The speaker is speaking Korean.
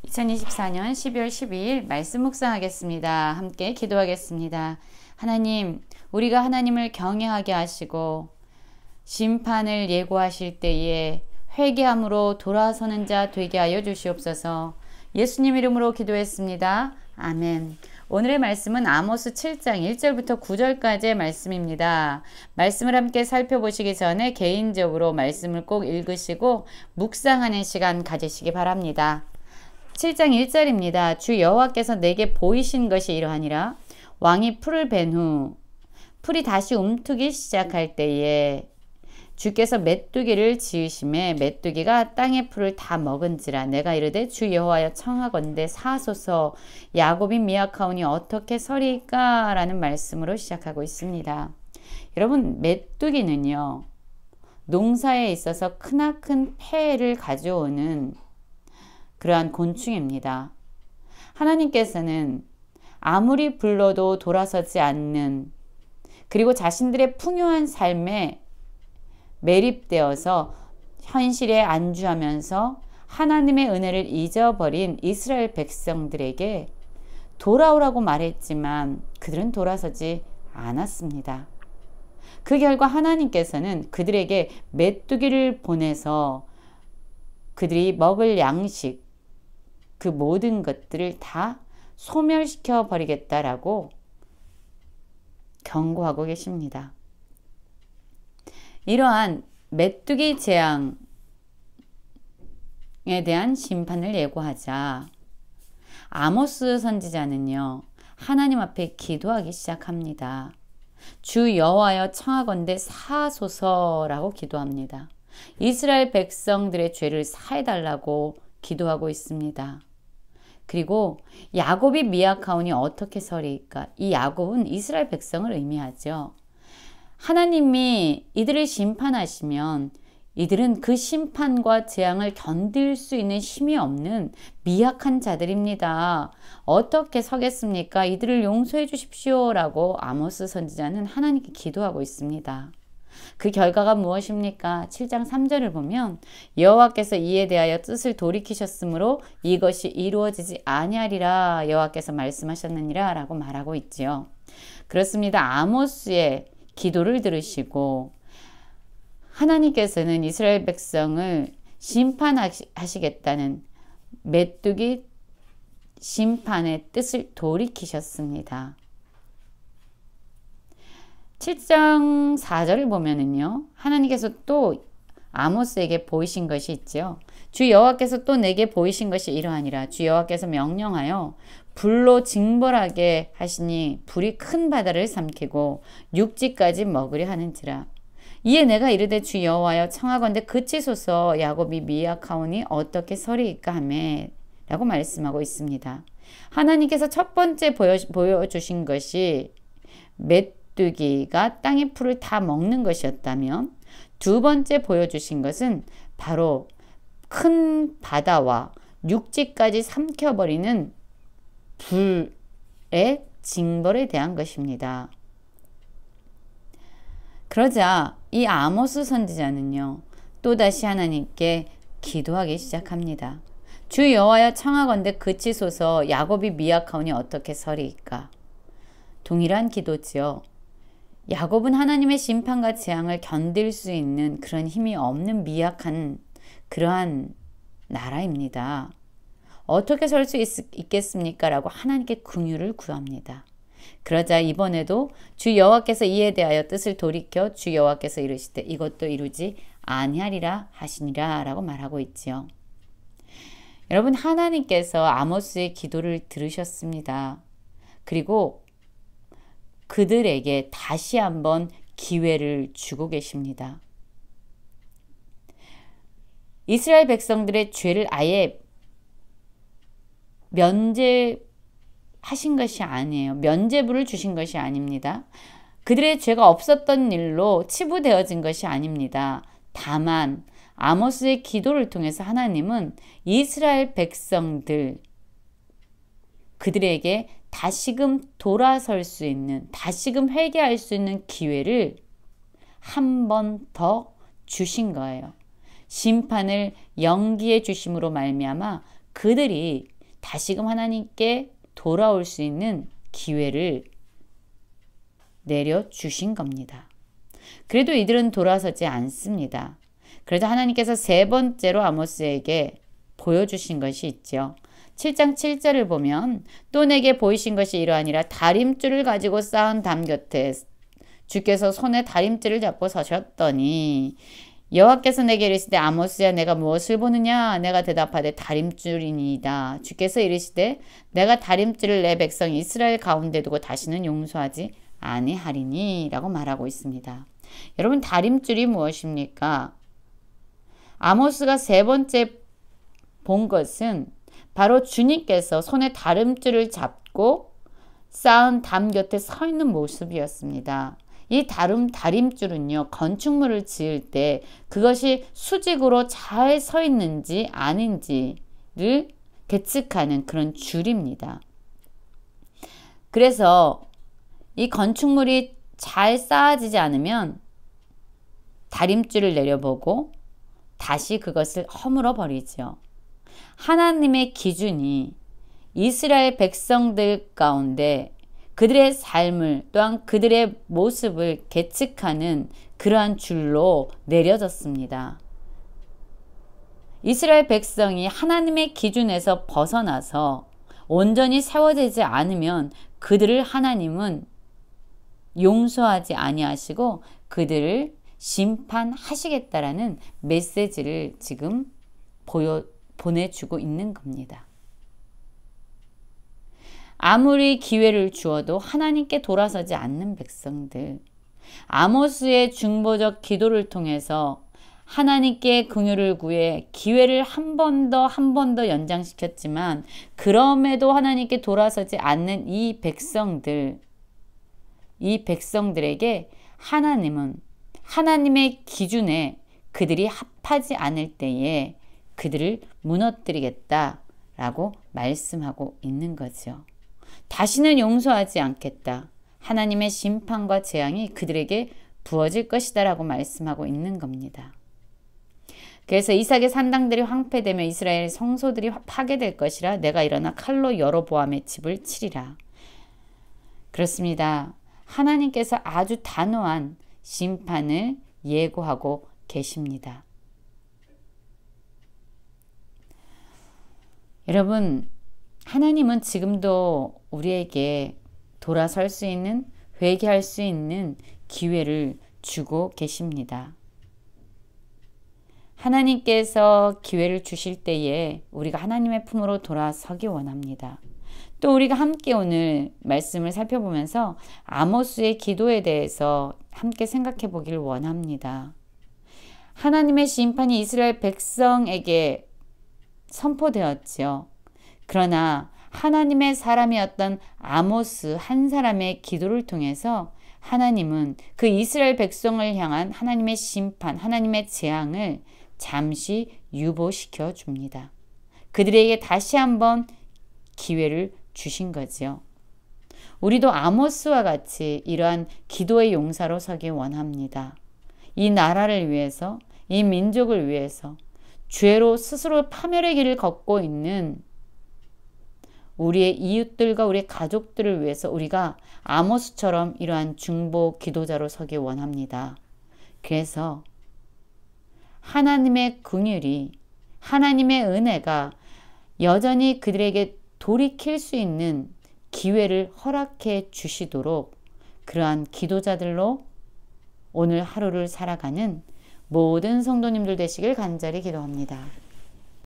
2024년 12월 12일 말씀 묵상하겠습니다. 함께 기도하겠습니다. 하나님, 우리가 하나님을 경외하게 하시고 심판을 예고하실 때에 회개함으로 돌아서는 자 되게 하여 주시옵소서. 예수님 이름으로 기도했습니다. 아멘. 오늘의 말씀은 아모스 7장 1절부터 9절까지의 말씀입니다. 말씀을 함께 살펴보시기 전에 개인적으로 말씀을 꼭 읽으시고 묵상하는 시간 가지시기 바랍니다. 7장 1절입니다. 주 여호와께서 내게 보이신 것이 이러하니라. 왕이 풀을 벤 후 풀이 다시 움트기 시작할 때에 주께서 메뚜기를 지으심에 메뚜기가 땅의 풀을 다 먹은지라. 내가 이르되 주 여호와여 청하건대 사소서. 야곱이 미약하오니 어떻게 서리이까? 라는 말씀으로 시작하고 있습니다. 여러분, 메뚜기는요, 농사에 있어서 크나큰 폐해를 가져오는 그러한 곤충입니다. 하나님께서는 아무리 불러도 돌아서지 않는, 그리고 자신들의 풍요한 삶에 매립되어서 현실에 안주하면서 하나님의 은혜를 잊어버린 이스라엘 백성들에게 돌아오라고 말했지만 그들은 돌아서지 않았습니다. 그 결과 하나님께서는 그들에게 메뚜기를 보내서 그들이 먹을 양식, 그 모든 것들을 다 소멸시켜 버리겠다라고 경고하고 계십니다. 이러한 메뚜기 재앙에 대한 심판을 예고하자 아모스 선지자는요, 하나님 앞에 기도하기 시작합니다. 주 여호와여 청하건대 사소서라고 기도합니다. 이스라엘 백성들의 죄를 사해달라고 기도하고 있습니다. 그리고 야곱이 미약하오니 어떻게 서리이까? 이 야곱은 이스라엘 백성을 의미하죠. 하나님이 이들을 심판하시면 이들은 그 심판과 재앙을 견딜 수 있는 힘이 없는 미약한 자들입니다. 어떻게 서겠습니까? 이들을 용서해 주십시오라고 아모스 선지자는 하나님께 기도하고 있습니다. 그 결과가 무엇입니까? 7장 3절을 보면 여호와께서 이에 대하여 뜻을 돌이키셨으므로 이것이 이루어지지 아니하리라 여호와께서 말씀하셨느니라 라고 말하고 있지요. 그렇습니다. 아모스의 기도를 들으시고 하나님께서는 이스라엘 백성을 심판하시겠다는 메뚜기 심판의 뜻을 돌이키셨습니다. 7장 4절을 보면은요, 하나님께서 또 아모스에게 보이신 것이 있죠. 주 여호와께서 또 내게 보이신 것이 이러하니라. 주 여호와께서 명령하여 불로 징벌하게 하시니 불이 큰 바다를 삼키고 육지까지 먹으려 하는지라. 이에 내가 이르되 주 여호와여 청하건대 그치소서. 야곱이 미약하오니 어떻게 서리이까 하매 라고 말씀하고 있습니다. 하나님께서 첫 번째 보여주신 것이 메뚜기가 땅의 풀을 다 먹는 것이었다면, 두 번째 보여주신 것은 바로 큰 바다와 육지까지 삼켜버리는 불의 징벌에 대한 것입니다. 그러자 이 아모스 선지자는요, 또다시 하나님께 기도하기 시작합니다. 주 여호와여 청하건대 그치소서. 야곱이 미약하오니 어떻게 서리이까? 동일한 기도지요. 야곱은 하나님의 심판과 재앙을 견딜 수 있는 그런 힘이 없는 미약한 그러한 나라입니다. 어떻게 설 수 있겠습니까? 라고 하나님께 긍휼을 구합니다. 그러자 이번에도 주 여호와께서 이에 대하여 뜻을 돌이켜 주 여호와께서 이르시되 이것도 이루지 아니하리라 하시니라 라고 말하고 있지요. 여러분, 하나님께서 아모스의 기도를 들으셨습니다. 그리고 그들에게 다시 한번 기회를 주고 계십니다. 이스라엘 백성들의 죄를 아예 면제하신 것이 아니에요. 면죄부를 주신 것이 아닙니다. 그들의 죄가 없었던 일로 치부되어진 것이 아닙니다. 다만 아모스의 기도를 통해서 하나님은 이스라엘 백성들, 그들에게 다시금 돌아설 수 있는, 다시금 회개할 수 있는 기회를 한 번 더 주신 거예요. 심판을 연기해 주심으로 말미암아 그들이 다시금 하나님께 돌아올 수 있는 기회를 내려주신 겁니다. 그래도 이들은 돌아서지 않습니다. 그래서 하나님께서 세 번째로 아모스에게 보여주신 것이 있죠. 7장 7절을 보면 또 내게 보이신 것이 이러하니라. 다림줄을 가지고 쌓은 담 곁에 주께서 손에 다림줄을 잡고 서셨더니 여호와께서 내게 이르시되 아모스야 내가 무엇을 보느냐. 내가 대답하되 다림줄이니이다. 주께서 이르시되 내가 다림줄을 내 백성 이스라엘 가운데 두고 다시는 용서하지 아니하리니 라고 말하고 있습니다. 여러분, 다림줄이 무엇입니까? 아모스가 세 번째 본 것은 바로 주님께서 손에 다림줄을 잡고 쌓은 담 곁에 서 있는 모습이었습니다. 이 다림줄은요, 건축물을 지을 때 그것이 수직으로 잘 서 있는지 아닌지를 계측하는 그런 줄입니다. 그래서 이 건축물이 잘 쌓아지지 않으면 다림줄을 내려보고 다시 그것을 허물어 버리죠. 하나님의 기준이 이스라엘 백성들 가운데 그들의 삶을 또한 그들의 모습을 계측하는 그러한 줄로 내려졌습니다. 이스라엘 백성이 하나님의 기준에서 벗어나서 온전히 세워지지 않으면 그들을 하나님은 용서하지 아니하시고 그들을 심판하시겠다라는 메시지를 지금 보내주고 있는 겁니다. 아무리 기회를 주어도 하나님께 돌아서지 않는 백성들, 아모스의 중보적 기도를 통해서 하나님께 긍휼을 구해 기회를 한 번 더 연장시켰지만 그럼에도 하나님께 돌아서지 않는 이 백성들에게 하나님은 하나님의 기준에 그들이 합하지 않을 때에 그들을 무너뜨리겠다라고 말씀하고 있는 거죠. 다시는 용서하지 않겠다. 하나님의 심판과 재앙이 그들에게 부어질 것이다 라고 말씀하고 있는 겁니다. 그래서 이삭의 산당들이 황폐되며 이스라엘 성소들이 파괴될 것이라 내가 일어나 칼로 여로보암의 집을 치리라. 그렇습니다. 하나님께서 아주 단호한 심판을 예고하고 계십니다. 여러분, 하나님은 지금도 우리에게 돌아설 수 있는, 회개할 수 있는 기회를 주고 계십니다. 하나님께서 기회를 주실 때에 우리가 하나님의 품으로 돌아서기 원합니다. 또 우리가 함께 오늘 말씀을 살펴보면서 아모스의 기도에 대해서 함께 생각해 보길 원합니다. 하나님의 심판이 이스라엘 백성에게 선포되었지요. 그러나 하나님의 사람이었던 아모스 한 사람의 기도를 통해서 하나님은 그 이스라엘 백성을 향한 하나님의 심판, 하나님의 재앙을 잠시 유보시켜 줍니다. 그들에게 다시 한번 기회를 주신 거지요. 우리도 아모스와 같이 이러한 기도의 용사로 서기 원합니다. 이 나라를 위해서, 이 민족을 위해서 죄로 스스로 파멸의 길을 걷고 있는 우리의 이웃들과 우리의 가족들을 위해서 우리가 아모스처럼 이러한 중보 기도자로 서기 원합니다. 그래서 하나님의 긍휼이, 하나님의 은혜가 여전히 그들에게 돌이킬 수 있는 기회를 허락해 주시도록 그러한 기도자들로 오늘 하루를 살아가는 모든 성도님들 되시길 간절히 기도합니다.